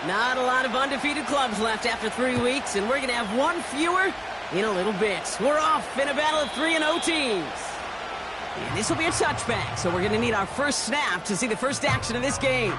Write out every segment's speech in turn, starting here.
Not a lot of undefeated clubs left after 3 weeks, and we're going to have one fewer in a little bit. We're off in a battle of 3-0 teams. And this will be a touchback, so we're going to need our first snap to see the first action of this game.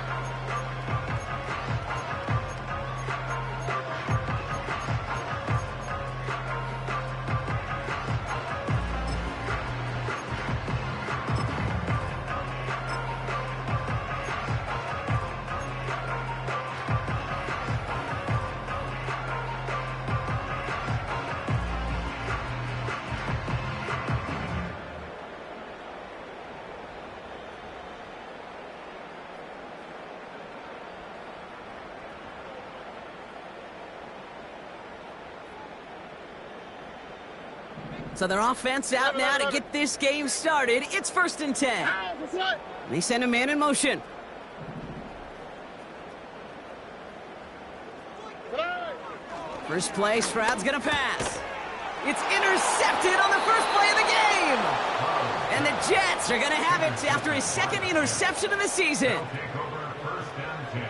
So their offense out now to get this game started. It's 1st and 10. They send a man in motion. First play, Stroud's gonna pass. It's intercepted on the first play of the game. And the Jets are gonna have it after his second interception of the season. Take over 1st and 10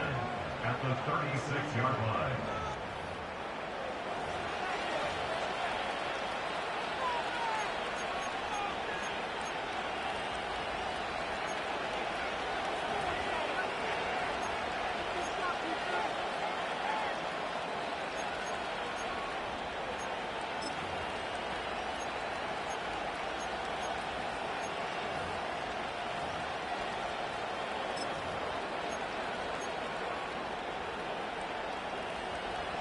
at the 36-yard line.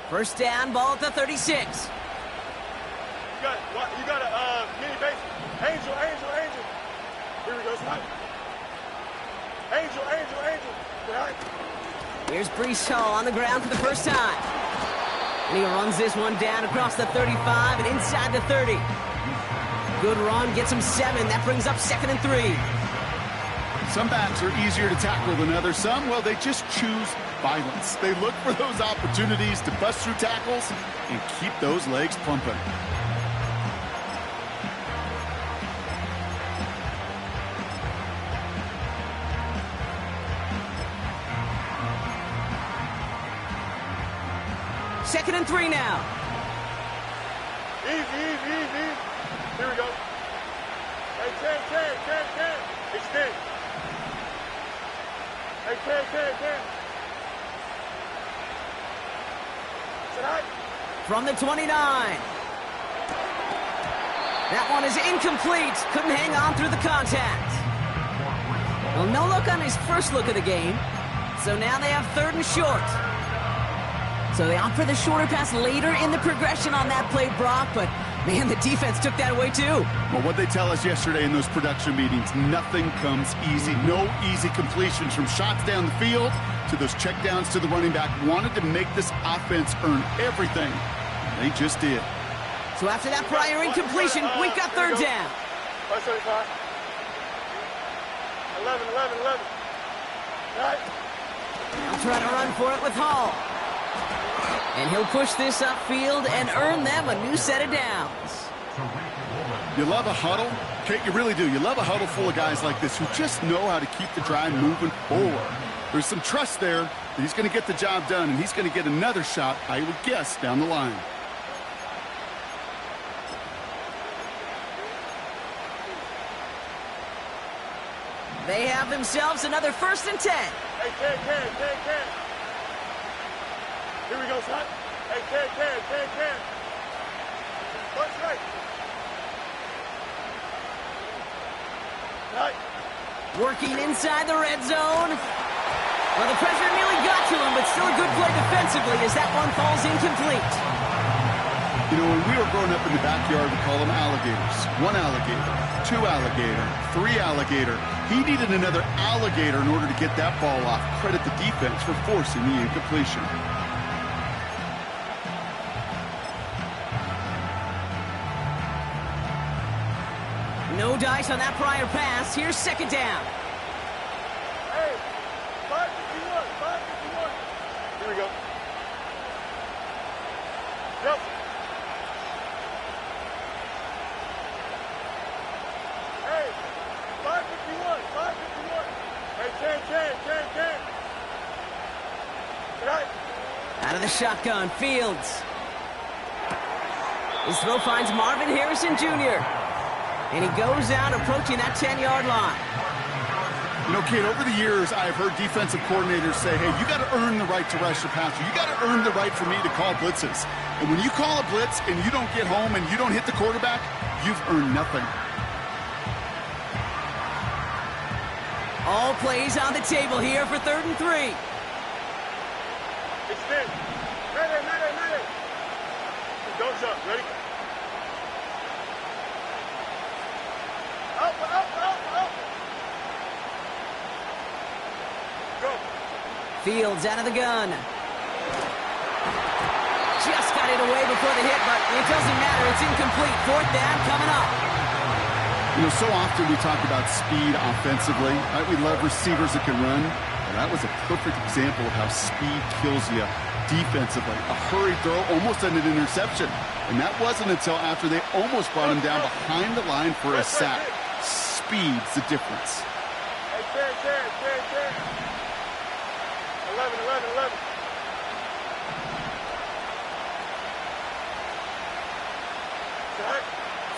First down, ball at the 36. You got a mini base. Angel. Here we go, son. Angel. Right. Here's Brees Hall on the ground for the first time. And he runs this one down across the 35 and inside the 30. Good run, gets him 7. That brings up 2nd and 3. Some backs are easier to tackle than others. Some, well, they just choose violence. They look for those opportunities to bust through tackles and keep those legs pumping. Second and 3 now. Easy. Here we go. Hey, 10. Extend. Hey, 10. From the 29. That one is incomplete. Couldn't hang on through the contact. Well, no look on his first look of the game. So now they have 3rd and short. So they opt for the shorter pass later in the progression on that play, Brock. But, man, the defense took that away, too. Well, what they tell us yesterday in those production meetings, nothing comes easy. No easy completions from shots down the field to those checkdowns to the running back. Wanted to make this offense earn everything. They just did. So after that prior incompletion, we've got 3rd down. 11. Right. They'll try to run for it with Hall. And he'll push this upfield and earn them a new set of downs. You love a huddle? Kate, you really do. You love a huddle full of guys like this who just know how to keep the drive moving forward. There's some trust there that he's going to get the job done, and he's going to get another shot, I would guess, down the line. They have themselves another 1st and 10. Hey, 10. Here we go, son. Hey, 10. Punch right. Right. Working inside the red zone. Well, the pressure nearly got to him, but still a good play defensively as that one falls incomplete. You know, when we were growing up in the backyard, we call them alligators. 1 alligator, 2 alligator, 3 alligator. He needed another alligator in order to get that ball off. Credit the defense for forcing the incompletion. No dice on that prior pass. Here's 2nd down. Hey, 5-51. Here we go. Yep. Hey, the shotgun, Fields. His throw finds Marvin Harrison Jr. And he goes out approaching that 10-yard line. You know, Kate, over the years, I've heard defensive coordinators say, hey, you got to earn the right to rush your passer. You got to earn the right for me to call blitzes. And when you call a blitz and you don't get home and you don't hit the quarterback, you've earned nothing. All plays on the table here for 3rd and 3. Extend. Ready. Don't jump. Ready? Up. Go. Fields out of the gun. Just got it away before the hit, but it doesn't matter. It's incomplete. 4th down coming up. You know, so often we talk about speed offensively. Right? We love receivers that can run. Well, that was a perfect example of how speed kills you defensively. A hurried throw, almost an interception. And that wasn't until after they almost brought him down behind the line for a sack. Speed's the difference. Hey, 10. 11.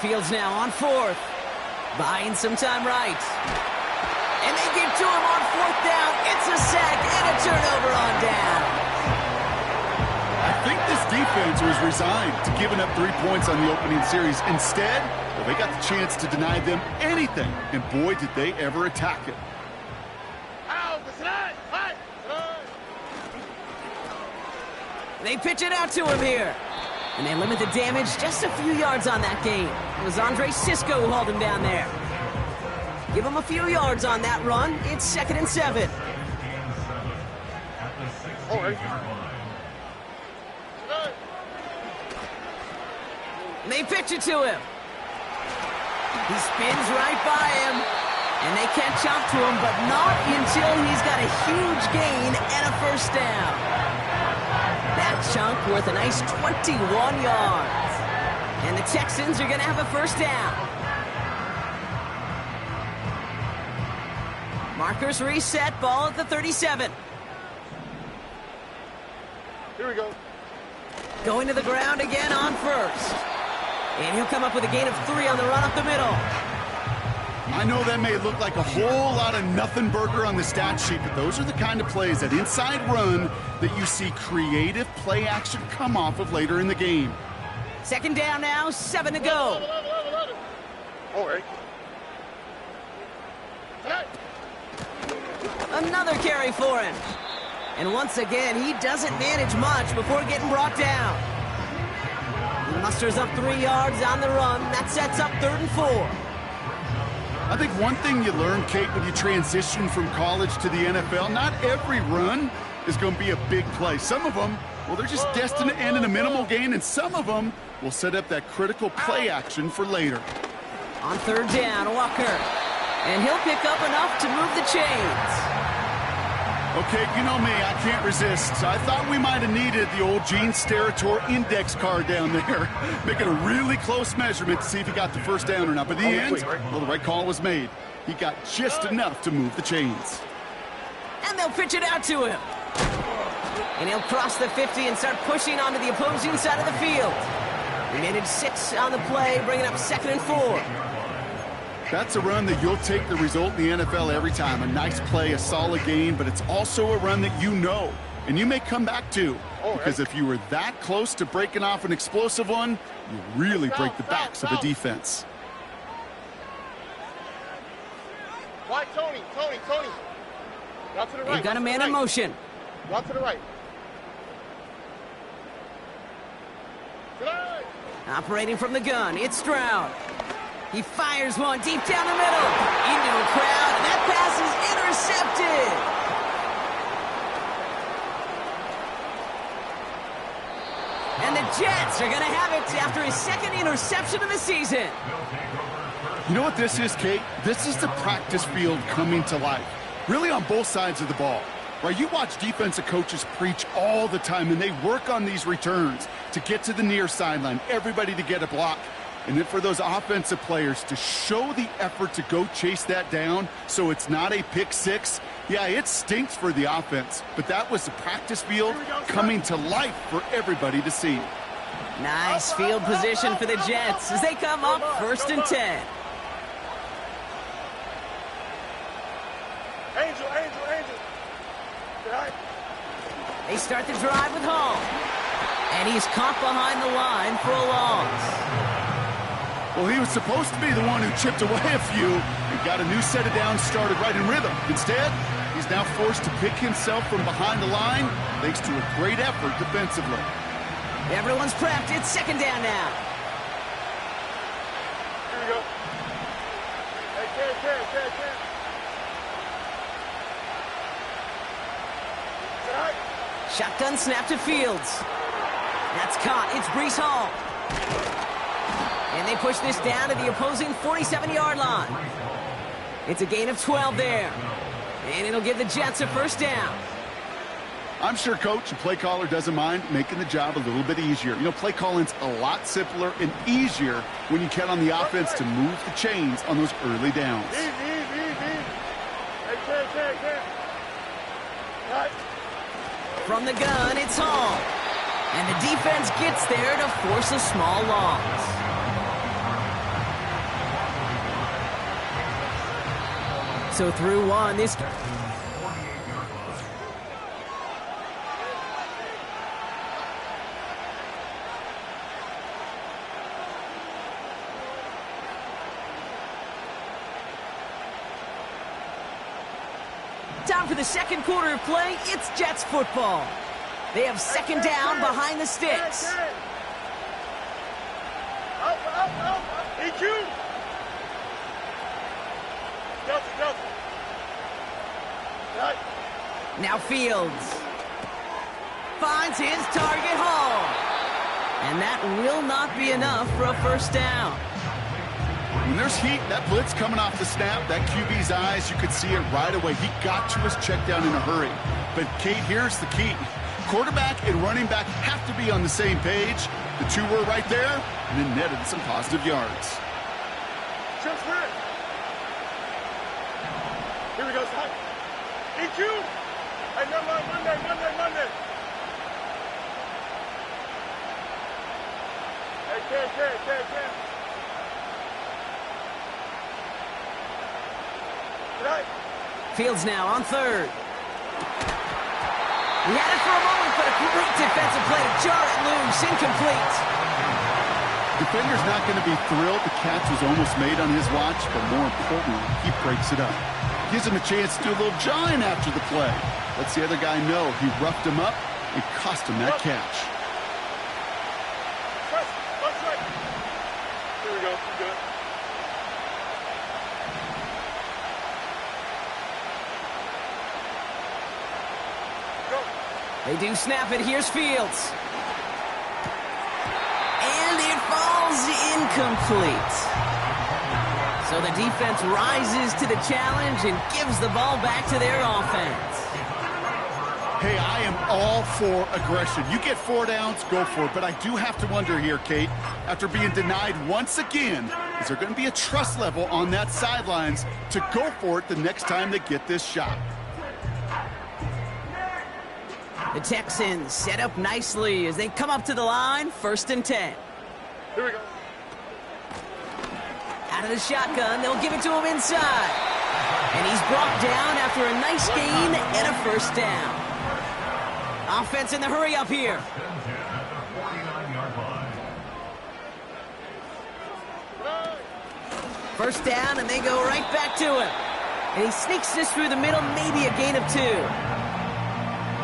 Fields now on 4th. Buying some time right. And they get to him on 4th down. It's a sack and a turnover on down. I think this defense was resigned to giving up 3 points on the opening series. Instead, well, they got the chance to deny them anything. And boy, did they ever attack it. They pitch it out to him here. And they limit the damage just a few yards on that game. It was Andre Sisco who hauled him down there. Give him a few yards on that run. It's 2nd and 7. And they pitch it to him. He spins right by him. And they catch up to him, but not until he's got a huge gain and a 1st down. That chunk worth a nice 21 yards. And the Texans are going to have a 1st down. Markers reset, ball at the 37. Here we go. Going to the ground again on 1st. And he'll come up with a gain of 3 on the run up the middle. I know that may look like a whole lot of nothing burger on the stat sheet, but those are the kind of plays, that inside run, that you see creative play action come off of later in the game. 2nd down now, 7 to go. All right. Another carry for him. And once again, he doesn't manage much before getting brought down. He musters up 3 yards on the run. That sets up 3rd and 4. I think one thing you learn, Kate, when you transition from college to the NFL, not every run is going to be a big play. Some of them, well, they're just destined to end in a minimal gain, and some of them will set up that critical play action for later. On 3rd down, Walker. And he'll pick up enough to move the chains. Okay, you know me, I can't resist. I thought we might have needed the old Gene Steratore index card down there, making a really close measurement to see if he got the 1st down or not. But in the end, well, the right call was made. He got just enough to move the chains. And they'll pitch it out to him. And he'll cross the 50 and start pushing onto the opposing side of the field. He managed 6 on the play, bringing up 2nd and 4. That's a run that you'll take the result in the NFL every time. A nice play, a solid gain, but it's also a run that you know, and you may come back to. Because if you were that close to breaking off an explosive one, you really break the backs of a defense. Why, Tony? Out to the right. They've got a man in motion. Out to the right. Operating from the gun, it's Stroud. He fires one deep down the middle. Into a crowd, and that pass is intercepted. And the Jets are going to have it after his 2nd interception of the season. You know what this is, Kate? This is the practice field coming to life. Really on both sides of the ball. Right, you watch defensive coaches preach all the time, and they work on these returns to get to the near sideline, everybody to get a block. And then for those offensive players to show the effort to go chase that down so it's not a pick 6, Yeah, it stinks for the offense, but that was the practice field coming to life for everybody to see. Nice field position for the Jets as they come up 1st and 10. Angel. Right. They start the drive with Hall. And he's caught behind the line for a loss. Well, he was supposed to be the one who chipped away a few and got a new set of downs started right in rhythm. Instead, he's now forced to pick himself from behind the line thanks to a great effort defensively. Everyone's prepped. It's 2nd down now. Here we go. Hey, Ken. Right. Shotgun snap to Fields. That's caught. It's Breece Hall. And they push this down to the opposing 47-yard line. It's a gain of 12 there. And it'll give the Jets a 1st down. I'm sure coach and play caller doesn't mind making the job a little bit easier. You know, play calling's a lot simpler and easier when you count on the offense to move the chains on those early downs. Hey, Ken. Right. From the gun, it's Hall. And the defense gets there to force a small loss. So through one, this... Time for the 2nd quarter of play. It's Jets football. They have 2nd down behind the sticks. Up. EQ. Delta. Right. Now Fields finds his target, Hall. And that will not be enough for a 1st down. When there's heat, that blitz coming off the snap, that QB's eyes, you could see it right away. He got to his check down in a hurry. But, Kate, here's the key. Quarterback and running back have to be on the same page. The two were right there, and then netted some positive yards. Just red. Here we go, son. EQ. Hey, Monday. Hey, Ken. Right. Fields now on 3rd. He had it for a moment, but a great defensive play to jar it loose. Incomplete. Defender's not going to be thrilled the catch was almost made on his watch, but more importantly, he breaks it up. Gives him a chance to do a little jawing after the play. Lets the other guy know he roughed him up and cost him that catch. That's right. Here we go. Good. They do snap it. Here's Fields. And it falls incomplete. So the defense rises to the challenge and gives the ball back to their offense. Hey, I am all for aggression. You get 4 downs, go for it. But I do have to wonder here, Kate, after being denied once again, is there going to be a trust level on that sidelines to go for it the next time they get this shot? The Texans set up nicely as they come up to the line, 1st and 10. Here we go. Out of the shotgun, they'll give it to him inside. And he's brought down after a nice gain and a 1st down. Offense in the hurry up here. 1st down, and they go right back to him. And he sneaks this through the middle, maybe a gain of 2.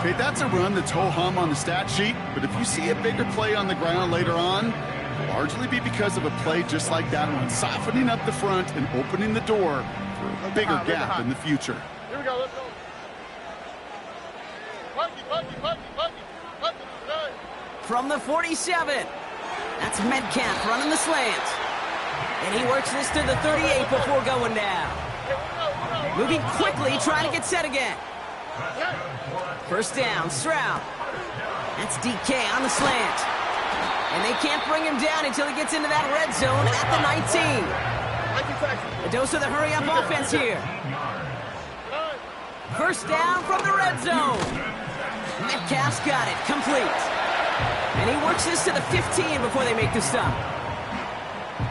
Okay, that's a run that's ho-hum on the stat sheet, but if you see a bigger play on the ground later on, it'll largely be because of a play just like that one, softening up the front and opening the door for a bigger gap in the future. Here we go, let's go. Bucky. From the 47, that's Metcalf running the slant. And he works this to the 38 before going down. Moving quickly, trying to get set again. 1st down, Stroud. That's DK on the slant. And they can't bring him down until he gets into that red zone at the 19. A dose of the hurry-up offense here. First down from the red zone. Metcalf's got it, complete. And he works this to the 15 before they make the stop.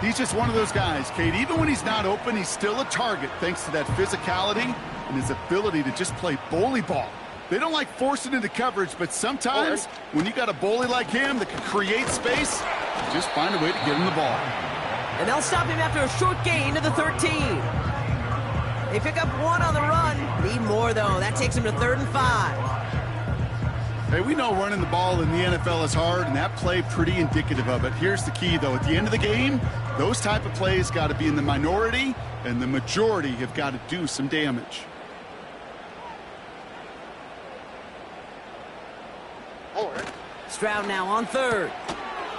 He's just one of those guys, Kate. Even when he's not open, he's still a target thanks to that physicality and his ability to just play bully ball. They don't like forcing into coverage, but sometimes when you got a bully like him that can create space, just find a way to get him the ball. And they'll stop him after a short gain to the 13. They pick up one on the run. Need more, though. That takes him to 3rd and 5. Hey, we know running the ball in the NFL is hard, and that play pretty indicative of it. Here's the key, though. At the end of the game, those type of plays got to be in the minority, and the majority have got to do some damage. Stroud now on 3rd.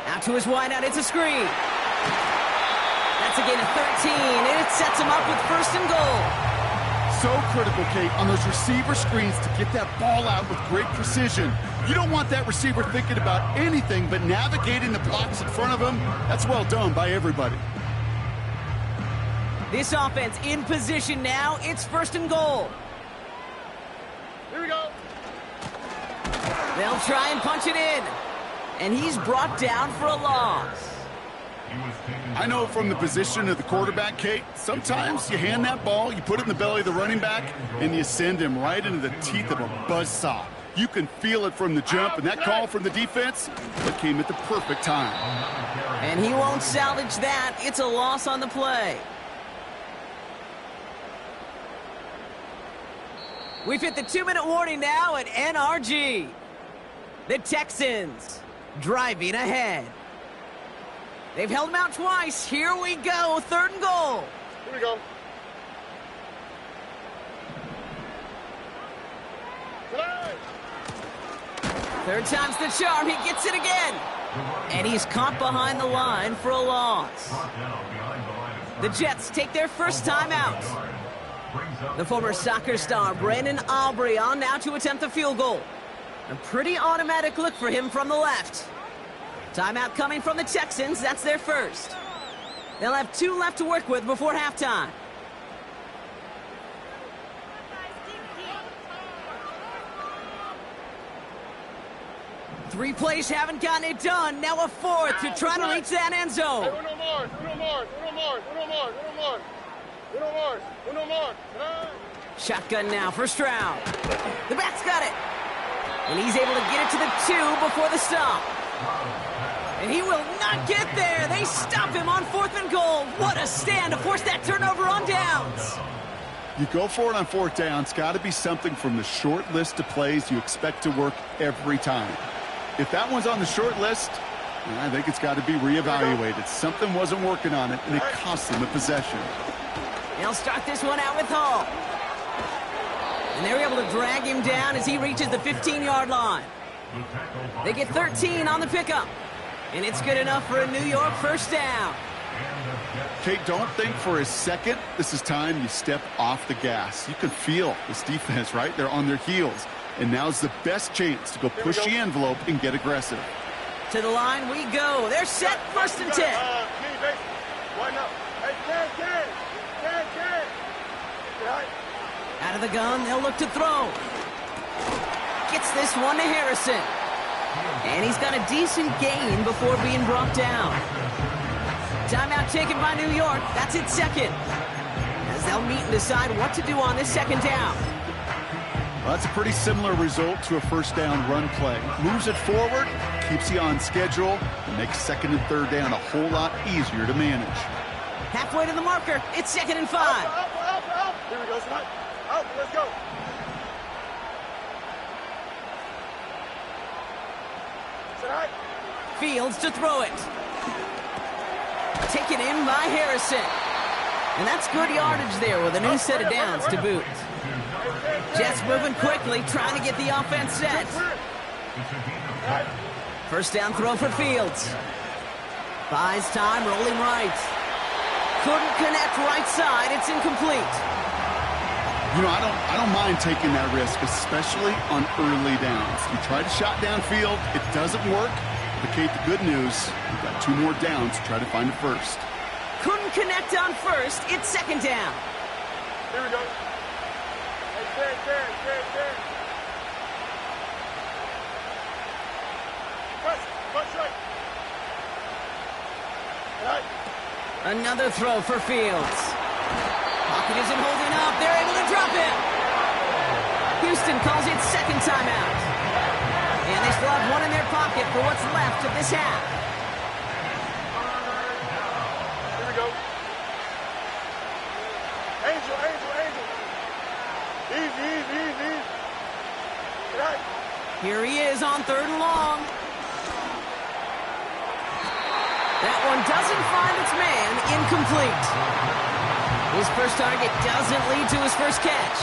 Out to his wideout. It's a screen. That's a gain of 13, and it sets him up with 1st and goal. So critical, Kate, on those receiver screens to get that ball out with great precision. You don't want that receiver thinking about anything but navigating the blocks in front of him. That's well done by everybody. This offense in position now. It's 1st and goal. Here we go. They'll try and punch it in. And he's brought down for a loss. I know from the position of the quarterback, Kate, sometimes you hand that ball, you put it in the belly of the running back, and you send him right into the teeth of a buzzsaw. You can feel it from the jump, and that call from the defense, that came at the perfect time. And he won't salvage that. It's a loss on the play. We've hit the 2-minute warning now at NRG. The Texans driving ahead. They've held him out twice. Here we go. 3rd and goal. Here we go. Third time's the charm. He gets it again. And he's caught behind the line for a loss. The Jets take their first time out. The former soccer star Brandon Aubrey on now to attempt the field goal. A pretty automatic look for him from the left. Timeout coming from the Texans. That's their first. They'll have 2 left to work with before halftime. Three plays haven't gotten it done. Now a 4th to try to reach that end zone. Shotgun now for Stroud. The back's got it. And he's able to get it to the 2 before the stop. And he will not get there. They stop him on 4th and goal. What a stand to force that turnover on downs. You go for it on 4th down. It's got to be something from the short list of plays you expect to work every time. If that one's on the short list, I think it's got to be reevaluated. Something wasn't working on it, and it cost them the possession. They'll start this one out with Hall. And they're able to drag him down as he reaches the 15-yard line. They get 13 on the pickup. And it's good enough for a New York first down. Kate, don't think for a second this is time you step off the gas. You can feel this defense, right? They're on their heels. And now's the best chance to go push the envelope and get aggressive. To the line we go. They're set, 1st and 10. Out of the gun, they'll look to throw. Gets this one to Harrison. And he's got a decent gain before being brought down. Timeout taken by New York. That's its 2nd. As they'll meet and decide what to do on this 2nd down. Well, that's a pretty similar result to a first down run play. Moves it forward, keeps you on schedule, and makes 2nd and 3rd down a whole lot easier to manage. Halfway to the marker. It's 2nd and 5. Here we go, Scott. Out, let's go. Fields to throw it. Taken in by Harrison. And that's good yardage there with a new set of downs to boot. Jets moving quickly, trying to get the offense set. First down throw for Fields. Buys time, rolling right. Couldn't connect right side. It's incomplete. You know, I don't mind taking that risk, especially on early downs. You try to shot downfield, it doesn't work. But Kate, the good news, we've got 2 more downs to try to find a first. Couldn't connect on first. It's 2nd down. Here we go. Another throw for Fields. Pocket isn't holding up. They're able to drop it. Houston calls it second timeout. And they still have one in their pocket for what's left of this half. Here we go. Angel. Easy. Right. Here he is on third and long. That one doesn't find its man. Incomplete. His first target doesn't lead to his first catch.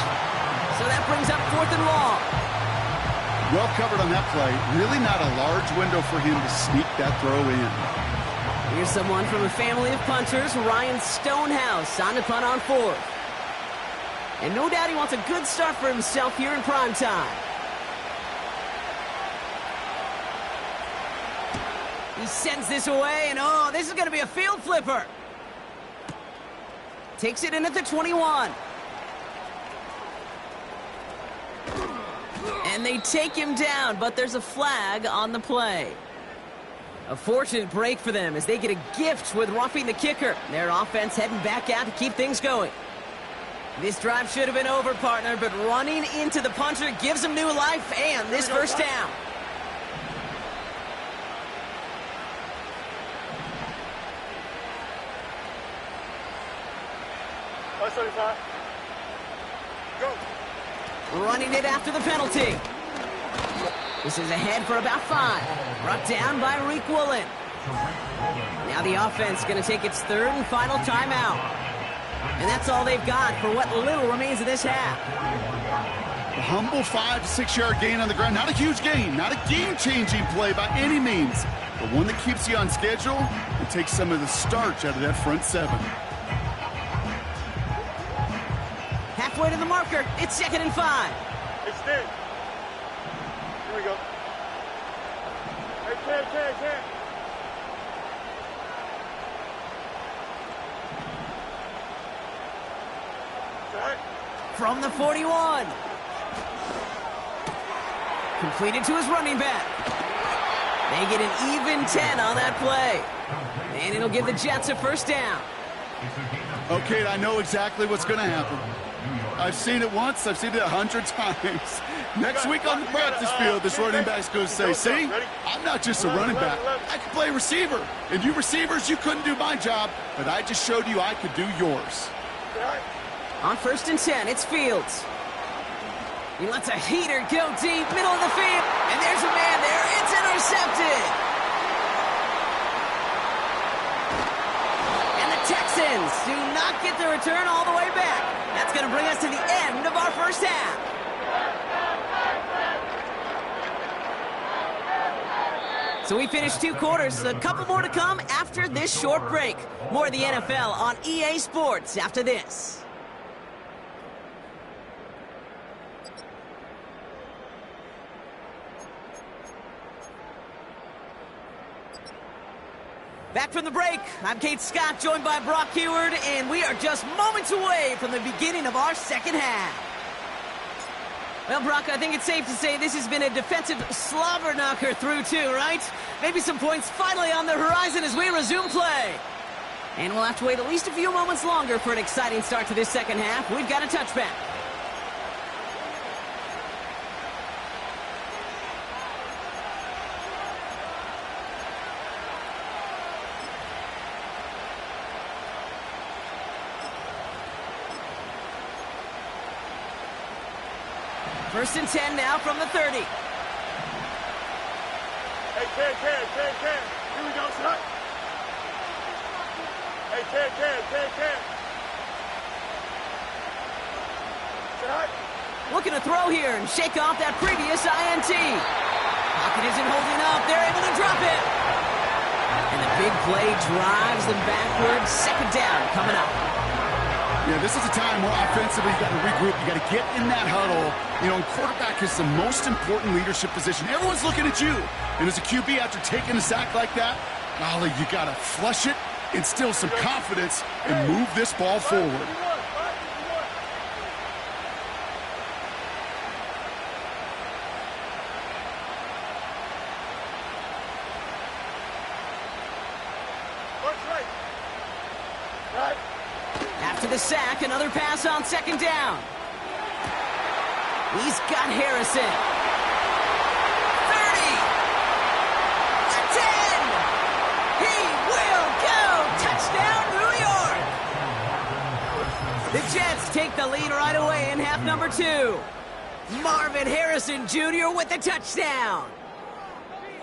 So that brings up fourth and long. Well covered on that play. Really not a large window for him to sneak that throw in. Here's someone from a family of punters, Ryan Stonehouse, on to punt on fourth. And no doubt he wants a good start for himself here in prime time. He sends this away, and oh, this is going to be a field flipper. Takes it in at the 21. And they take him down, but there's a flag on the play. A fortunate break for them as they get a gift with roughing the kicker. Their offense heading back out to keep things going. This drive should have been over, partner, but running into the punter gives them new life and this first down. Go. Running it after the penalty. This is ahead for about 5. Brought down by Reek Woolen. Now the offense going to take its third and final timeout. And that's all they've got for what little remains of this half. A humble 5 to 6 yard gain on the ground. Not a huge gain, not a game-changing play by any means, but one that keeps you on schedule and takes some of the starch out of that front 7. Halfway to the marker, it's second and 5. Extend. Here we go. Hey, can. Right. From the 41. Completed to his running back. They get an even 10 on that play. And it'll give the Jets a first down. Okay, I know exactly what's going to happen. I've seen it once. I've seen it 100 times. Next week on the practice field, this running back's going to say, see, I'm not just a running back. I can play receiver. And you receivers, you couldn't do my job, but I just showed you I could do yours. On first and 10, it's Fields. He lets a heater go deep, middle of the field. And there's a man there. It's intercepted. And the Texans do not get the return all the way back. That's going to bring us to the end of our first half. So we finished 2 quarters. A couple more to come after this short break. More of the NFL on EA Sports after this. Back from the break, I'm Kate Scott, joined by Brock Heward, and we are just moments away from the beginning of our second half. Well, Brock, I think it's safe to say this has been a defensive slobber knocker through 2, right? Maybe some points finally on the horizon as we resume play. And we'll have to wait at least a few moments longer for an exciting start to this second half. We've got a touchback. First and 10 now from the 30. Hey, can. Here we go, son. Hey, can. Son. Looking to throw here and shake off that previous INT. Pocket isn't holding up. They're able to drop it. And the big play drives them backwards. Second down coming up. Yeah, this is a time where offensively you got to regroup. You got to get in that huddle. You know, quarterback is the most important leadership position. Everyone's looking at you. And as a QB, after taking a sack like that, golly, you got to flush it, instill some confidence, and move this ball forward. After the sack, another pass on second down. He's got Harrison. 30. The 10. He will go. Touchdown, New York. The Jets take the lead right away in half number 2. Marvin Harrison Jr. with the touchdown.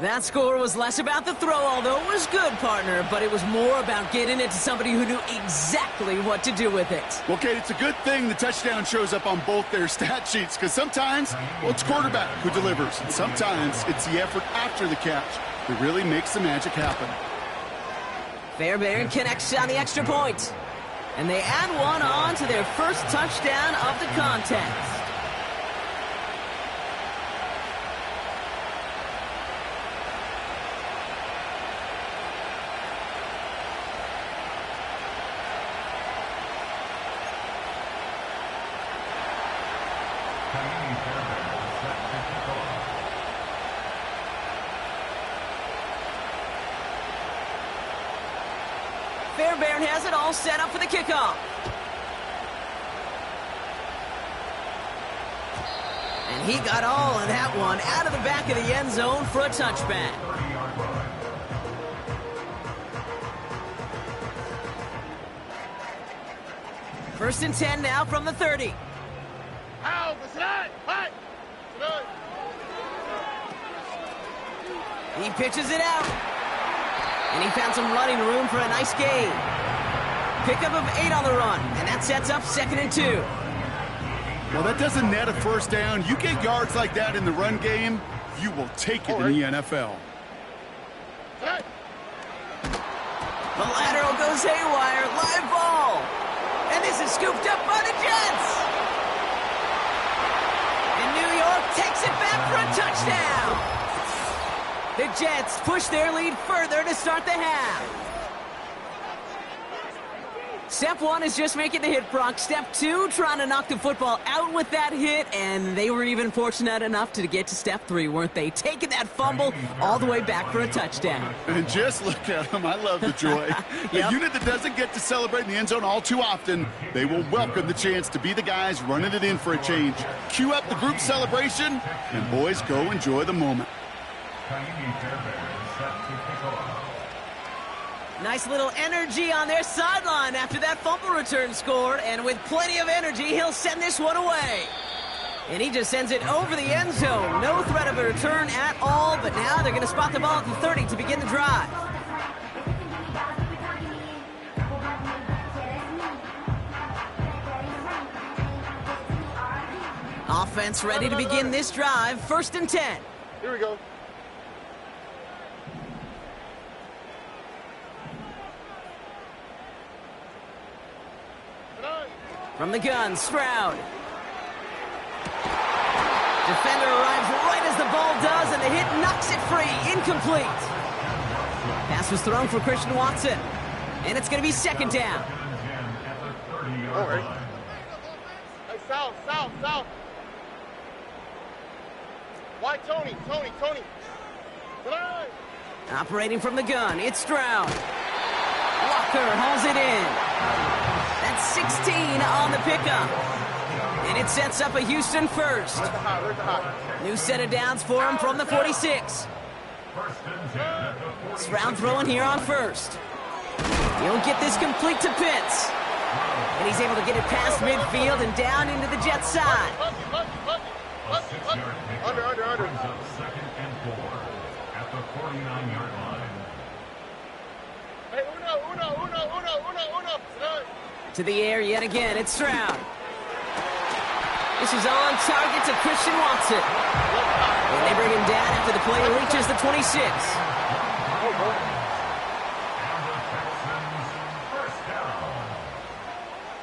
That score was less about the throw, although it was good, partner, but it was more about getting it to somebody who knew exactly what to do with it. Well, Kate, it's a good thing the touchdown shows up on both their stat sheets, because sometimes, well, it's quarterback who delivers, and sometimes it's the effort after the catch that really makes the magic happen. Fairbairn connects on the extra point, and they add one on to their first touchdown of the contest. Fairbairn has it all set up for the kickoff. And he got all of that one out of the back of the end zone for a touchback. First and 10 now from the 30. He pitches it out. And he found some running room for a nice gain. Pickup of 8 on the run, and that sets up 2nd and 2. Well, that doesn't net a first down. You get yards like that in the run game, you will take it in the NFL. The lateral goes haywire, live ball. And this is scooped up by the Jets. And New York takes it back for a touchdown. The Jets push their lead further to start the half. Step 1 is just making the hit, Brock. Step 2, trying to knock the football out with that hit, and they were even fortunate enough to get to step 3, weren't they? Taking that fumble all the way back for a touchdown. And just look at them. I love the joy. Yep. A unit that doesn't get to celebrate in the end zone all too often, they will welcome the chance to be the guys running it in for a change. Cue up the group celebration, and boys, go enjoy the moment. Nice little energy on their sideline after that fumble return scored, and with plenty of energy, he'll send this one away. And he just sends it over the end zone. No threat of a return at all, but now they're going to spot the ball at the 30 to begin the drive. Offense ready to begin this drive. 1st and 10. Here we go. From the gun, Stroud. Defender arrives right as the ball does, and the hit knocks it free. Incomplete. Pass was thrown for Christian Watson. And it's going to be 2nd down. All right. Hey, south. Why Tony? Tonight. Operating from the gun, it's Stroud. Walker hauls it in. That's 16 on the pickup. And it sets up a Houston first. Where's the high? New set of downs for him from the 46. Stroud throwing here on 1st. He'll get this complete to Pitts. And he's able to get it past midfield and down into the Jets side. Under. Brings up 2nd and 4 at the 49-yard line. Hey, uno. To the air yet again, it's Stroud. This is on target to Christian Watson. And they bring him down after the play reaches the 26. And the Texans first down.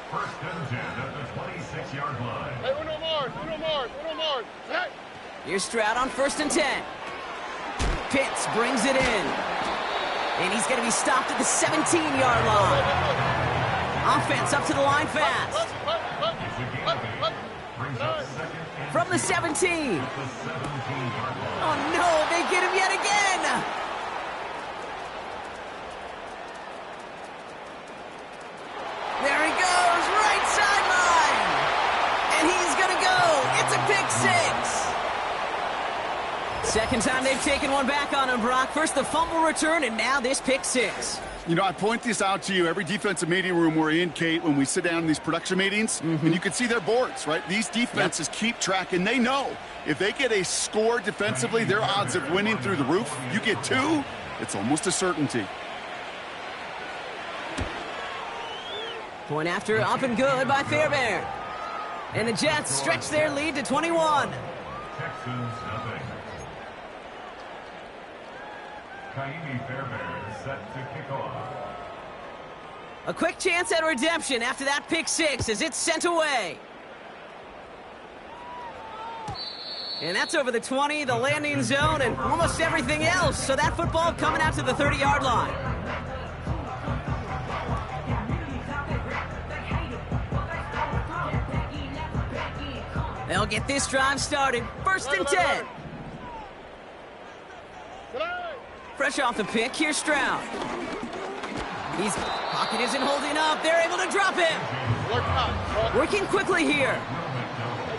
1st and 10 at the 26-yard line. Hey, uno more. Hey. Here's Stroud on 1st and 10. Pitts brings it in. And he's going to be stopped at the 17-yard line. Offense up to the line fast. From the 17. Oh, no, they get him yet again. There he goes, Second time they've taken one back on him, Brock. First the fumble return, and now this pick six. You know, I point this out to you every defensive meeting room we're in, Kate, when we sit down in these production meetings, and you can see their boards, right? These defenses keep track, and they know if they get a score defensively, their odds of winning through the roof. You get two, it's almost a certainty. Point after up and good by Fairbairn. And the Jets stretch their lead to 21. Texans nothing. Kaimi Fairbairn set to kick off. A quick chance at redemption after that pick six as it's sent away. And that's over the 20, the landing zone, and almost everything else. So that football coming out to the 30-yard line. They'll get this drive started. First and 10. Fresh off the pick, here's Stroud. His pocket isn't holding up. They're able to drop him. Working quickly here.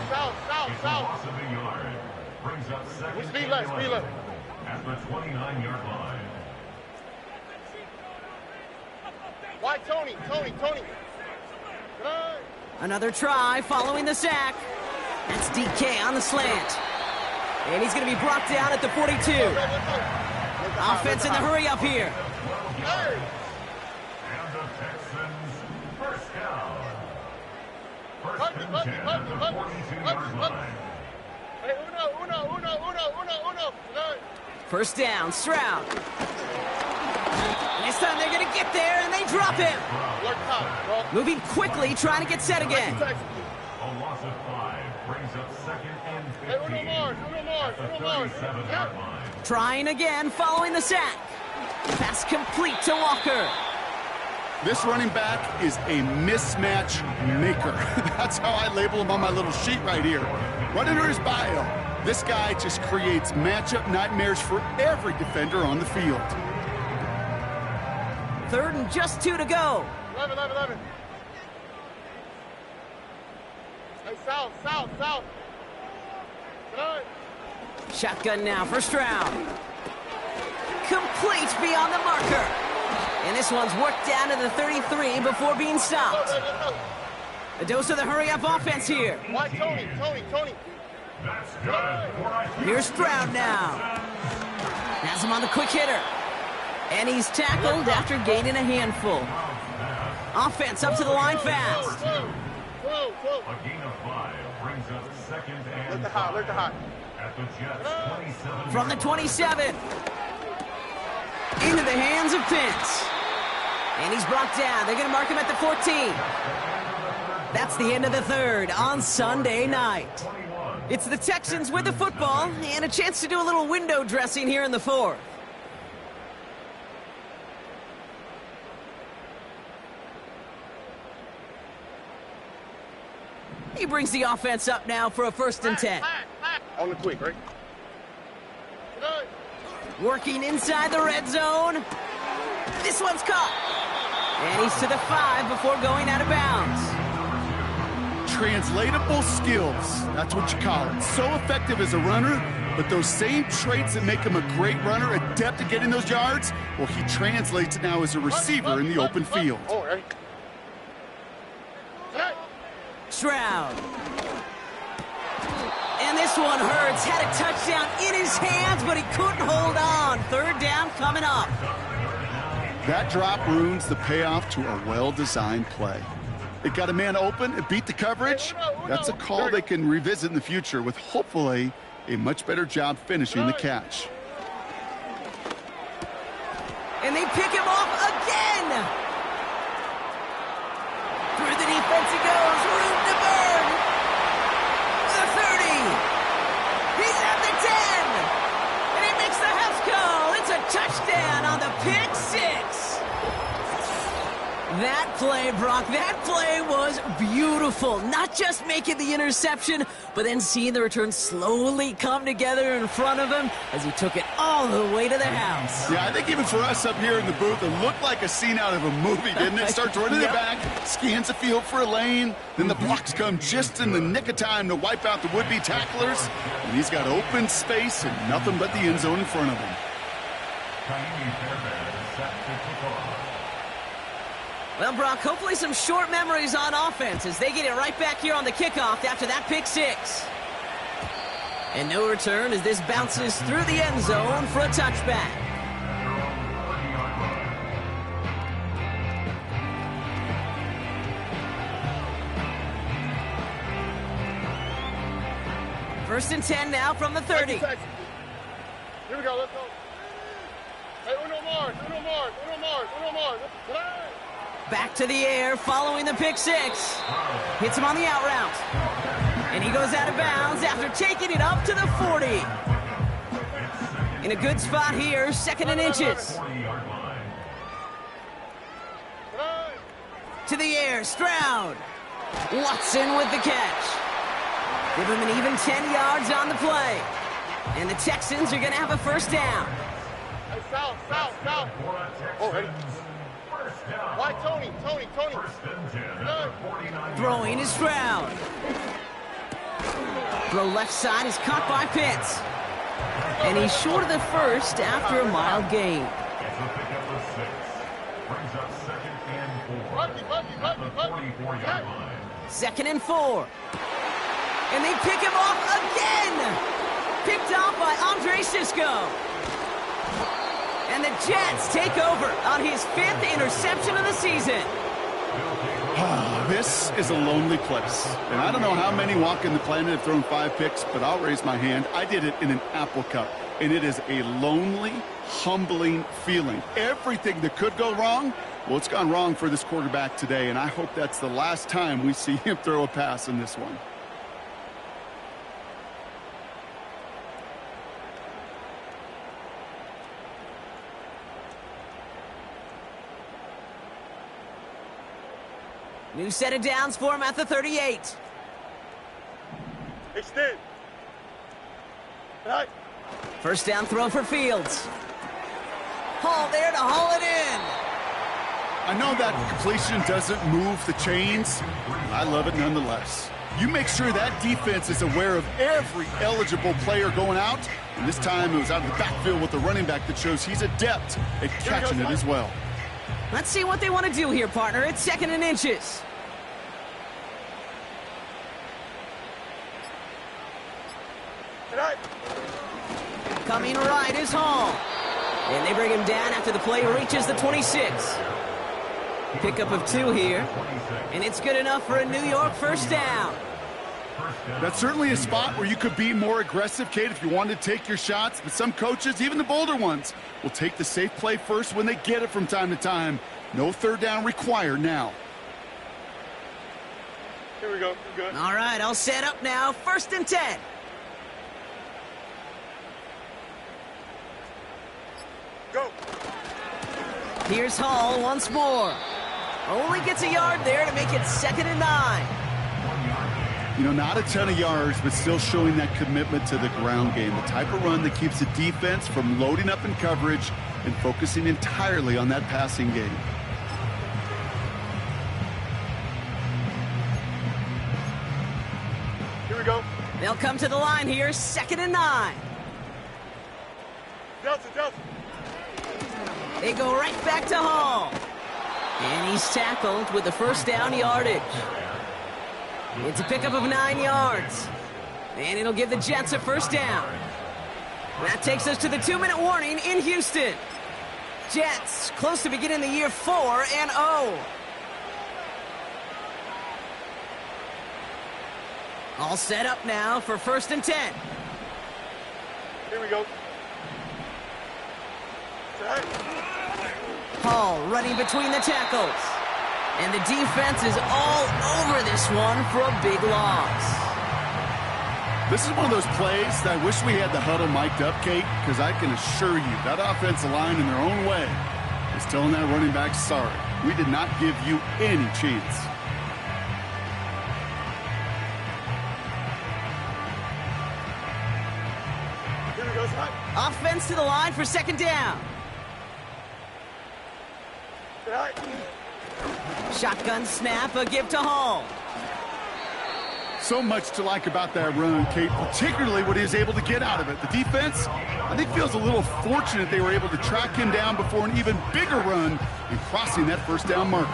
Loss of a yard. Brings up second. Speed left. At the 29-yard line. Why, Tony? Another try following the sack. That's DK on the slant. And he's going to be brought down at the 42. Offense in the hurry up here. Hey. And the Texans first down. First and 10 at the 42-yard line. Hey, uno. First down, Stroud. This time they're going to get there, and they drop him. Moving quickly, trying to get set again. A loss of 5 brings up second and 15. Hey, uno more. At the 37-yard line. Trying again following the sack. Pass complete to Walker. This running back is a mismatch maker. That's how I label him on my little sheet right here. Right under his bio, this guy just creates matchup nightmares for every defender on the field. Third and just 2 to go. 11. Hey, south. Shotgun now for Stroud. Complete beyond the marker. And this one's worked down to the 33 before being stopped. A dose of the hurry-up offense here. Why, Tony? That's good. Here's Stroud now. Has him on the quick hitter. And he's tackled after gaining a handful. Offense up to the line fast. Whoa. A gain of 5 brings up second and Let the hot. at the Jets 27. From the 27. Into the hands of Pence. And he's brought down. They're going to mark him at the 14. That's the end of the third on Sunday night. It's the Texans with the football and a chance to do a little window dressing here in the fourth. He brings the offense up now for a first and 10. On the quick, right? Working inside the red zone. This one's caught. And he's to the 5 before going out of bounds. Translatable skills, that's what you call it. So effective as a runner, but those same traits that make him a great runner, adept at getting those yards, well, he translates it now as a receiver in the open field. All right. Stroud. And this one hurts. Had a touchdown in his hands, but he couldn't hold on. Third down coming up. That drop ruins the payoff to a well-designed play. It got a man open, it beat the coverage. That's a call they can revisit in the future with hopefully a much better job finishing the catch. And they pick him off again. Through the defense he goes. Room to burn. The 30. He's at the 10. And he makes the house call. It's a touchdown on the pick six. That play, Brock, that play was beautiful. Not just making the interception, but then seeing the return slowly come together in front of him as he took it all the way to the house. Yeah, I think even for us up here in the booth, it looked like a scene out of a movie, didn't it? Starts running it back, scans the field for a lane, then the blocks come just in the nick of time to wipe out the would-be tacklers, and he's got open space and nothing but the end zone in front of him. Well, Brock, hopefully some short memories on offense as they get it right back here on the kickoff after that pick six. And no return as this bounces through the end zone for a touchback. First and 10 now from the 30. Here we go, let's go. Hey, uno more. Back to the air following the pick six. Hits him on the out route. And he goes out of bounds after taking it up to the 40. In a good spot here, second and inches. To the air, Stroud. Watson with the catch. Give him an even 10 yards on the play. And the Texans are going to have a first down. Hey, south. Oh, hey. Why, Tony? Throwing is Stroud. Throw left side is caught by Pitts. And he's short of the first after a mild gain. Second and 4. And they pick him off again. Picked off by Andre Sisco. And the Jets take over on his 5th interception of the season. This is a lonely place. And I don't know how many walking the planet have thrown 5 picks, but I'll raise my hand. I did it in an Apple Cup. And it is a lonely, humbling feeling. Everything that could go wrong, well, it's gone wrong for this quarterback today. And I hope that's the last time we see him throw a pass in this one. New set of downs for him at the 38. Extend. Right. First down throw for Fields. Hall there to haul it in. I know that completion doesn't move the chains. I love it nonetheless. You make sure that defense is aware of every eligible player going out. And this time it was out of the backfield with the running back that shows he's adept at catching it as well. Let's see what they want to do here, partner. It's second and inches. Right. Coming right is Hall. And they bring him down after the play reaches the 26. Pickup of 2 here. And it's good enough for a New York first down. That's certainly a spot where you could be more aggressive, Kate, if you wanted to take your shots. But some coaches, even the bolder ones, will take the safe play first when they get it from time to time. No third down required now. Here we go. We're good. All right, I'll set up now. First and 10. Go. Here's Hall once more. Only gets a yard there to make it second and 9. You know, not a ton of yards, but still showing that commitment to the ground game. The type of run that keeps the defense from loading up in coverage and focusing entirely on that passing game. Here we go. They'll come to the line here, second and 9. Delta. They go right back to Hall. And he's tackled with the first down yardage. It's a pickup of 9 yards. And it'll give the Jets a first down. That takes us to the 2-minute warning in Houston. Jets close to beginning the year 4-0. All set up now for first and 10. Here we go. Right. Hall running between the tackles. And the defense is all over this one for a big loss. This is one of those plays that I wish we had the huddle mic'd up, Kate, because I can assure you that offensive line in their own way is telling that running back sorry. We did not give you any chance. Here we go, son. Offense to the line for second down. All right. Shotgun snap, a give to Hall. So much to like about that run, Kate, particularly what he was able to get out of it. The defense, I think, feels a little fortunate they were able to track him down before an even bigger run and crossing that first down marker.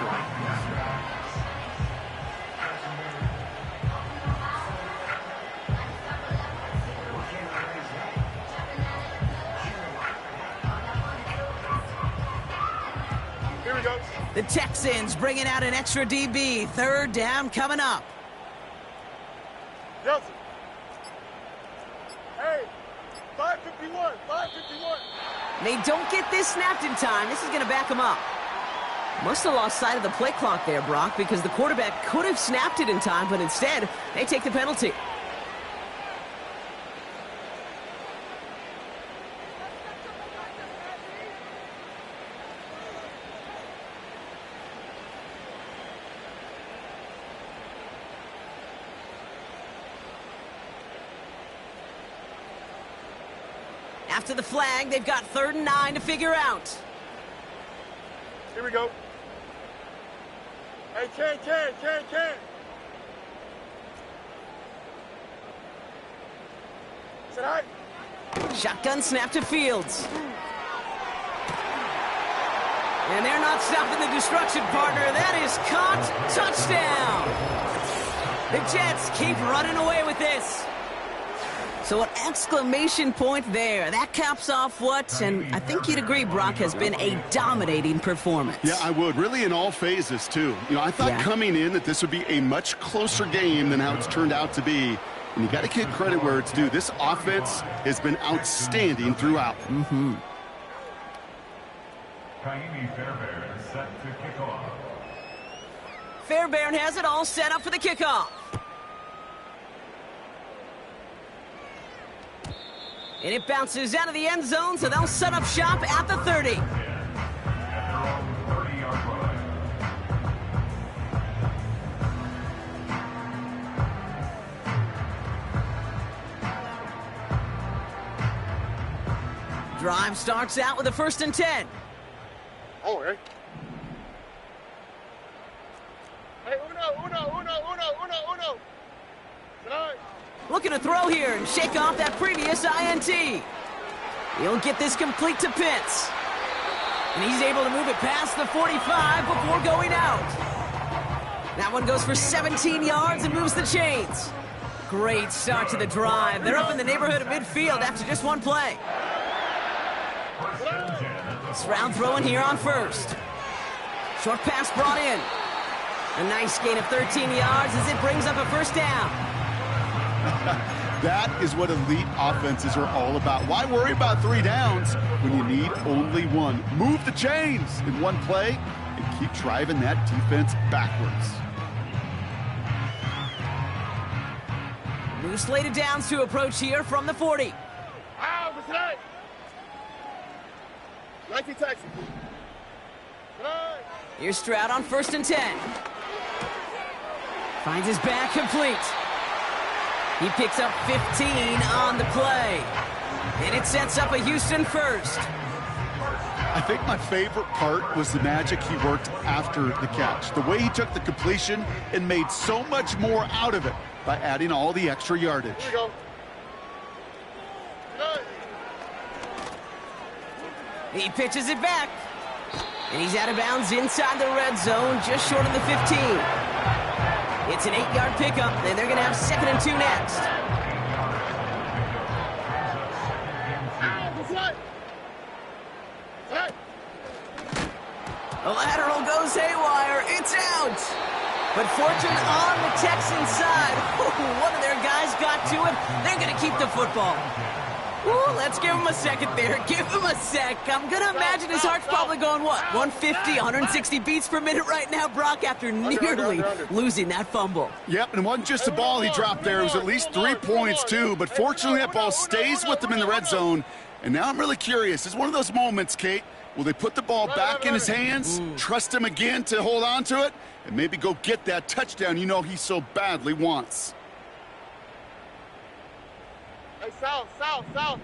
Here we go. The Texans bringing out an extra DB. Third down coming up. Nelson. Hey, 551, 551. They don't get this snapped in time. This is going to back them up. Must have lost sight of the play clock there, Brock, because the quarterback could have snapped it in time, but instead, they take the penalty. After the flag, they've got 3rd and 9 to figure out. Here we go. Hey, Ken. Sit high. Shotgun snap to Fields. And they're not stopping the destruction, partner. That is caught. Touchdown. The Jets keep running away with this. So an exclamation point there. That caps off what, and I think you'd agree, Brock, has been a dominating performance. Yeah, I would. Really in all phases, too. You know, I thought coming in that this would be a much closer game than how it's turned out to be. And you got to give credit where it's due. This offense has been outstanding throughout. Kaimi Fairbairn set to kick off. Fairbairn has it all set up for the kickoff. And it bounces out of the end zone, so they'll set up shop at the 30. At their own 30-yard line. Drive starts out with a 1st and 10. Oh, hey. Hey, uno. Nice. Looking to throw here and shake off that previous INT. He'll get this complete to Pitts. And he's able to move it past the 45 before going out. That one goes for 17 yards and moves the chains. Great start to the drive. They're up in the neighborhood of midfield after just one play. Stroud throwing here on 1st. Short pass brought in. A nice gain of 13 yards as it brings up a 1st down. That is what elite offenses are all about. Why worry about 3 downs when you need only 1? Move the chains in one play and keep driving that defense backwards. New slated downs to approach here from the 40. What's that? 19 Texans. Here's Stroud on 1st and 10. Finds his back complete. He picks up 15 on the play. And it sets up a Houston 1st. I think my favorite part was the magic he worked after the catch. The way he took the completion and made so much more out of it by adding all the extra yardage. Here we go. He pitches it back. And he's out of bounds inside the red zone, just short of the 15. It's an 8-yard pickup, and they're going to have 2nd and 2 next. The lateral goes haywire. It's out. But fortune on the Texans side. One of their guys got to it. They're going to keep the football. Ooh, let's give him a second there. Give him a sec. I'm going to imagine his heart's probably going, what, 150, 160 beats per minute right now, Brock, after nearly losing that fumble. Yep, and it wasn't just the ball he dropped there. It was at least 3 points, too. But fortunately, that ball stays with him in the red zone. And now I'm really curious. It's one of those moments, Kate. Will they put the ball back in his hands, trust him again to hold on to it, and maybe go get that touchdown you know he so badly wants? Hey, south, south, south.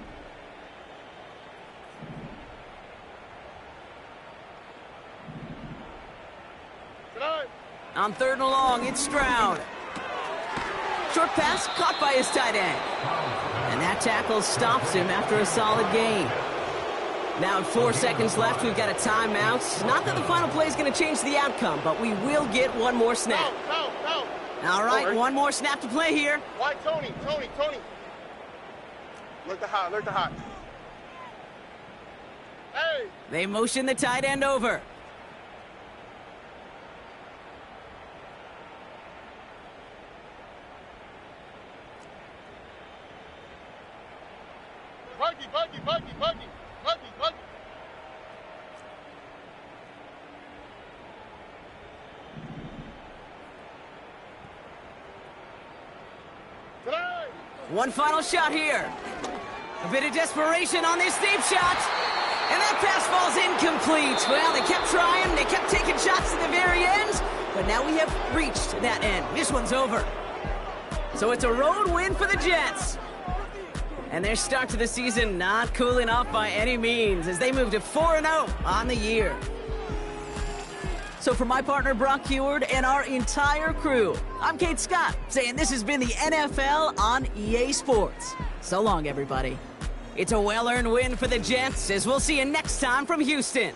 On 3rd and long, it's Stroud. Short pass caught by his tight end. And that tackle stops him after a solid gain. Now at 4 seconds left, we've got a timeout. Not that the final play is going to change the outcome, but we will get one more snap. No. All right, one more snap to play here. Why, Tony? Look the hot. Hey! They motion the tight end over. Buggy. One final shot here. A bit of desperation on this deep shot. And that pass falls incomplete. Well, they kept trying. They kept taking shots to the very end. But now we have reached that end. This one's over. So it's a road win for the Jets. And their start to the season not cooling off by any means as they move to 4-0 on the year. So for my partner Brock Heward and our entire crew, I'm Kate Scott saying this has been the NFL on EA Sports. So long, everybody. It's a well-earned win for the Jets as we'll see you next time from Houston.